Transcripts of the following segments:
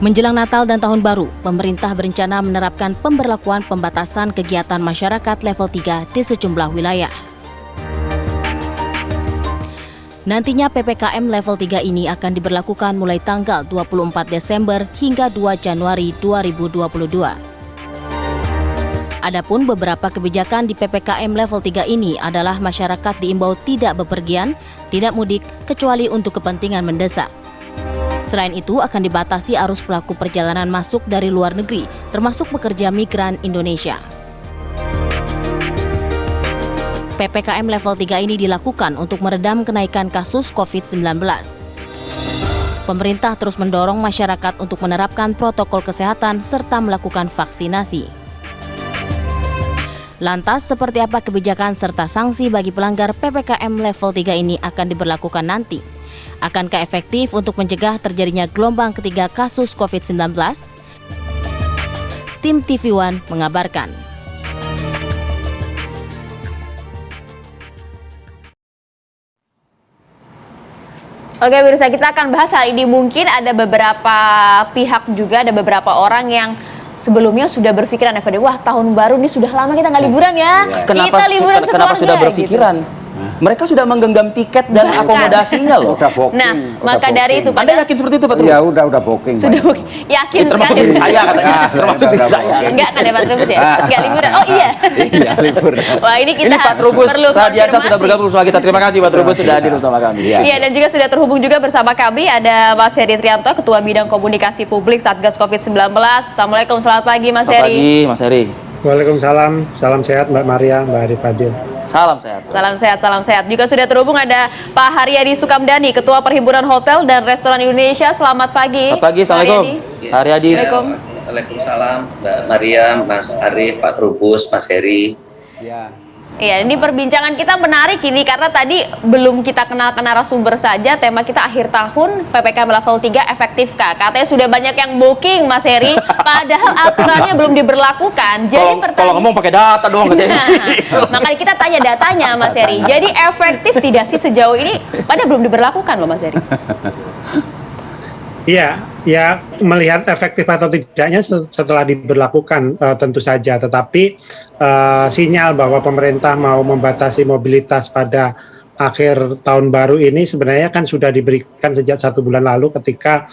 Menjelang Natal dan Tahun Baru, pemerintah berencana menerapkan pemberlakuan pembatasan kegiatan masyarakat level 3 di sejumlah wilayah. Nantinya PPKM level 3 ini akan diberlakukan mulai tanggal 24 Desember hingga 2 Januari 2022. Adapun beberapa kebijakan di PPKM level 3 ini adalah masyarakat diimbau tidak bepergian, tidak mudik, kecuali untuk kepentingan mendesak. Selain itu, akan dibatasi arus pelaku perjalanan masuk dari luar negeri, termasuk pekerja migran Indonesia. PPKM level 3 ini dilakukan untuk meredam kenaikan kasus COVID-19. Pemerintah terus mendorong masyarakat untuk menerapkan protokol kesehatan serta melakukan vaksinasi. Lantas, seperti apa kebijakan serta sanksi bagi pelanggar PPKM level 3 ini akan diberlakukan nanti? Akankah efektif untuk mencegah terjadinya gelombang ketiga kasus COVID-19? Tim TV One mengabarkan. Oke, pemirsa, kita akan bahas hal ini. Mungkin ada beberapa pihak juga, ada beberapa orang yang sebelumnya sudah berpikiran, wah tahun baru ini sudah lama kita nggak liburan ya. Kita liburan sekeluarga. Kenapa sudah berpikiran? Gitu. Mereka sudah menggenggam tiket dan akomodasinya loh. Udah booking. Nah, maka dari itu, Anda yakin seperti itu, Pak Trubus? Ya udah booking. Sudah booking. Yakin sekali. Termasuk diri saya katanya. Termasuk diri saya. Enggak kan ya Pak Trubus ya? Enggak liburan. Oh iya. Iya, liburan. Wah, ini kita Pak Trubus perlu Radiansa sudah bergabung bersama kita. Terima kasih Pak Trubus sudah hadir bersama kami. Iya, dan juga sudah terhubung juga bersama kami ada Mas Heri Trianto, Ketua Bidang Komunikasi Publik Satgas COVID-19. Assalamualaikum, selamat pagi Mas Heri. Selamat pagi Mas Heri. Waalaikumsalam, salam sehat Mbak Maria, Mbak Ari Fadil. Salam sehat. Salam sehat, salam sehat. Juga sudah terhubung ada Pak Haryadi Sukamdhani, Ketua Perhimpunan Hotel dan Restoran Indonesia. Selamat pagi. Selamat pagi, Assalamualaikum. Haryadi. Waalaikumsalam, Mbak Maria, Mas Arif, Pak Trubus, Mas Heri. Iya, ini perbincangan kita menarik ini karena tadi belum kita kenal narasumber saja, tema kita akhir tahun PPKM level 3 efektifkah? Katanya sudah banyak yang booking Mas Heri, padahal aturannya belum diberlakukan. Jadi kalau ngomong pakai data dong katanya. Makanya kita tanya datanya Mas Heri. Jadi efektif tidak sih sejauh ini? Padahal belum diberlakukan loh Mas Heri. Iya, ya melihat efektif atau tidaknya setelah diberlakukan tentu saja, tetapi sinyal bahwa pemerintah mau membatasi mobilitas pada akhir tahun baru ini sebenarnya kan sudah diberikan sejak 1 bulan lalu ketika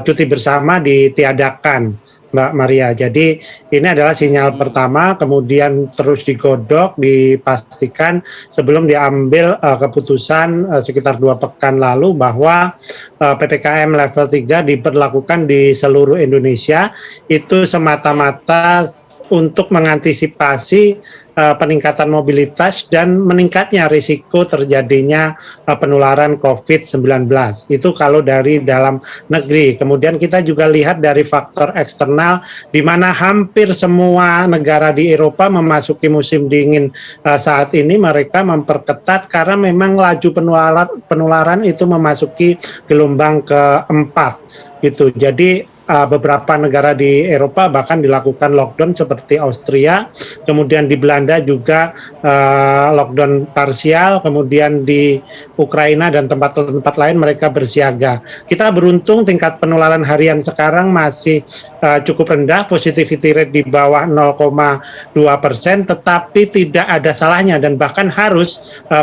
cuti bersama ditiadakan, Mbak Maria. Jadi ini adalah sinyal pertama, kemudian terus digodok, dipastikan sebelum diambil keputusan sekitar 2 pekan lalu bahwa PPKM level 3 diberlakukan di seluruh Indonesia. Itu semata-mata untuk mengantisipasi peningkatan mobilitas dan meningkatnya risiko terjadinya penularan COVID-19. Itu kalau dari dalam negeri. Kemudian kita juga lihat dari faktor eksternal di mana hampir semua negara di Eropa memasuki musim dingin saat ini, mereka memperketat karena memang laju penularan itu memasuki gelombang keempat gitu. Jadi beberapa negara di Eropa bahkan dilakukan lockdown seperti Austria, kemudian di Belanda juga lockdown parsial, kemudian di Ukraina dan tempat-tempat lain mereka bersiaga. Kita beruntung tingkat penularan harian sekarang masih cukup rendah, positivity rate di bawah 0,2%, tetapi tidak ada salahnya dan bahkan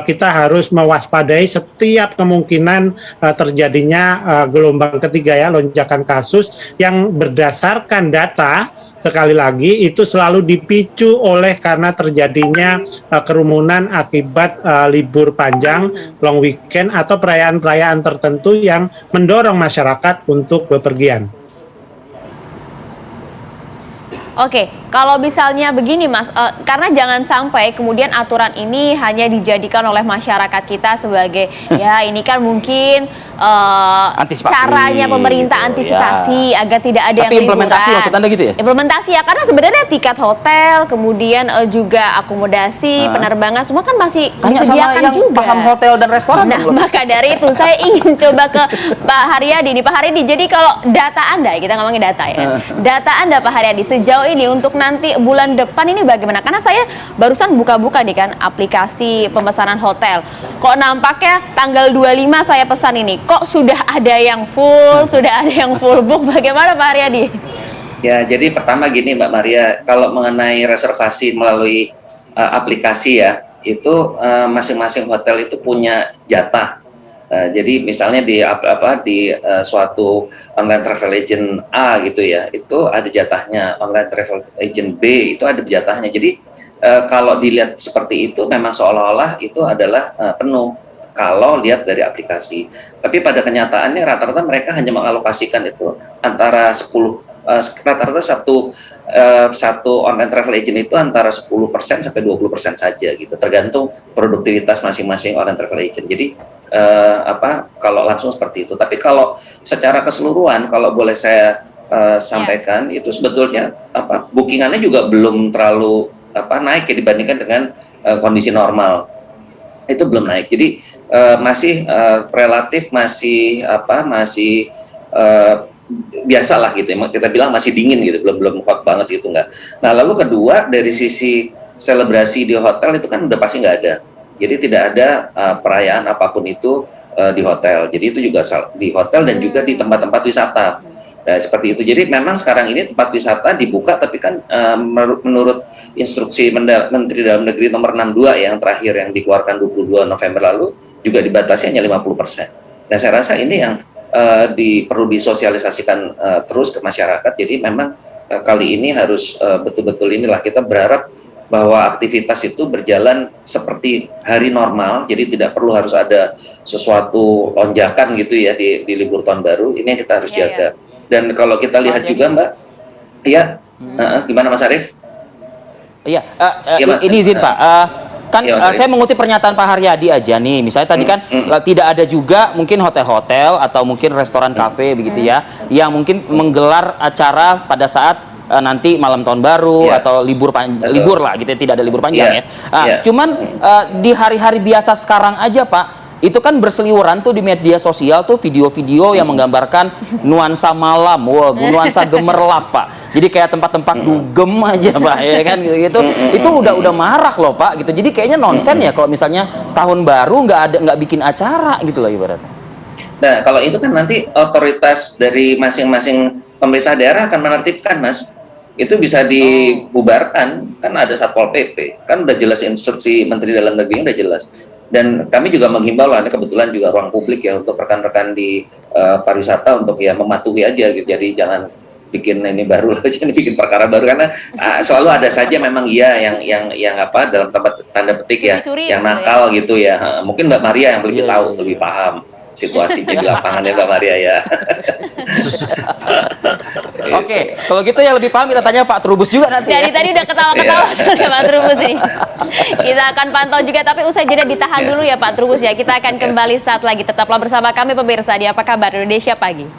kita harus mewaspadai setiap kemungkinan terjadinya gelombang ketiga ya, lonjakan kasus yang berdasarkan data sekali lagi itu selalu dipicu oleh karena terjadinya kerumunan akibat libur panjang, long weekend atau perayaan-perayaan tertentu yang mendorong masyarakat untuk bepergian. Oke, kalau misalnya begini Mas, karena jangan sampai kemudian aturan ini hanya dijadikan oleh masyarakat kita sebagai ya ini kan mungkin caranya pemerintah antisipasi agar tidak ada yang liburan. Implementasi maksud Anda gitu ya? Implementasi ya, karena sebenarnya tiket hotel, kemudian juga akomodasi, penerbangan semua kan masih disediakan yang juga. Paham hotel dan restoran. Nah, maka dari itu saya ingin coba ke Pak Haryadi nih. Pak Haryadi, jadi kalau data Anda, kita ngomongin data ya. Data Anda Pak Haryadi sejauh ini untuk nanti bulan depan ini bagaimana? Karena saya barusan buka-buka nih kan aplikasi pemesanan hotel. Kok nampaknya tanggal 25 saya pesan ini, kok sudah ada yang full, sudah ada yang full book. Bagaimana Pak Haryadi? Ya, jadi pertama gini Mbak Maria, kalau mengenai reservasi melalui aplikasi ya, itu masing-masing hotel itu punya jatah. Jadi misalnya di suatu online travel agent A gitu ya, itu ada jatahnya. Online travel agent B itu ada jatahnya. Jadi kalau dilihat seperti itu memang seolah-olah itu adalah penuh kalau lihat dari aplikasi. Tapi pada kenyataannya rata-rata mereka hanya mengalokasikan itu antara 10 rata-rata satu online travel agent itu antara 10% sampai 20% saja gitu, tergantung produktivitas masing-masing online travel agent. Jadi kalau langsung seperti itu. Tapi kalau secara keseluruhan, kalau boleh saya sampaikan, itu sebetulnya bookingannya juga belum terlalu naik ya dibandingkan dengan kondisi normal. Itu belum naik. Jadi masih relatif masih biasa lah gitu, kita bilang masih dingin gitu, belum hot banget gitu nggak. Nah lalu kedua dari sisi selebrasi di hotel itu kan udah pasti nggak ada, jadi tidak ada perayaan apapun itu di hotel. Jadi itu juga di hotel dan juga di tempat-tempat wisata. Nah, seperti itu. Jadi memang sekarang ini tempat wisata dibuka, tapi kan menurut instruksi Menteri Dalam Negeri nomor 62 yang terakhir yang dikeluarkan 22 November lalu juga dibatasi hanya 50%. Nah saya rasa ini yang perlu disosialisasikan terus ke masyarakat. Jadi memang kali ini harus betul-betul inilah kita berharap bahwa aktivitas itu berjalan seperti hari normal. Jadi tidak perlu harus ada sesuatu lonjakan gitu ya di libur tahun baru. Ini yang kita harus jaga. Dan kalau kita lihat juga Mbak, ya gimana Mas Arief? Iya, ini izin Pak. Saya mengutip pernyataan Pak Haryadi aja nih, misalnya tadi kan tidak ada juga mungkin hotel-hotel atau mungkin restoran kafe begitu ya, yang mungkin menggelar acara pada saat nanti malam tahun baru atau libur lah gitu, tidak ada libur panjang ya. Cuman di hari-hari biasa sekarang aja Pak, itu kan berseliweran tuh di media sosial tuh video-video yang menggambarkan nuansa malam, nuansa gemerlap Pak. Jadi kayak tempat-tempat dugem aja Pak, ya kan gitu. Itu udah marah loh Pak gitu. Jadi kayaknya nonsen ya kalau misalnya tahun baru nggak bikin acara gitu loh ibaratnya. Nah kalau itu kan nanti otoritas dari masing-masing pemerintah daerah akan menertibkan Mas. Itu bisa dibubarkan, kan ada Satpol PP, kan udah jelas instruksi Menteri Dalam Negeri udah jelas. Dan kami juga menghimbau lah, ini kebetulan juga ruang publik ya untuk rekan-rekan di pariwisata untuk ya mematuhi aja gitu. Jadi jangan bikin ini baru jangan bikin perkara baru, karena selalu ada saja memang yang dalam tanda petik ya yang nakal gitu ya. Mungkin Mbak Maria yang lebih tahu, lebih paham situasinya di lapangannya Mbak Maria ya. Oke, kalau gitu yang lebih paham kita tanya Pak Trubus juga nanti. Jadi tadi udah ketawa-ketawa ya Pak Trubus nih. Kita akan pantau juga, tapi usai jeda ditahan dulu ya Pak Trubus ya. Kita akan kembali saat lagi. Tetaplah bersama kami pemirsa di Apa Kabar Indonesia Pagi.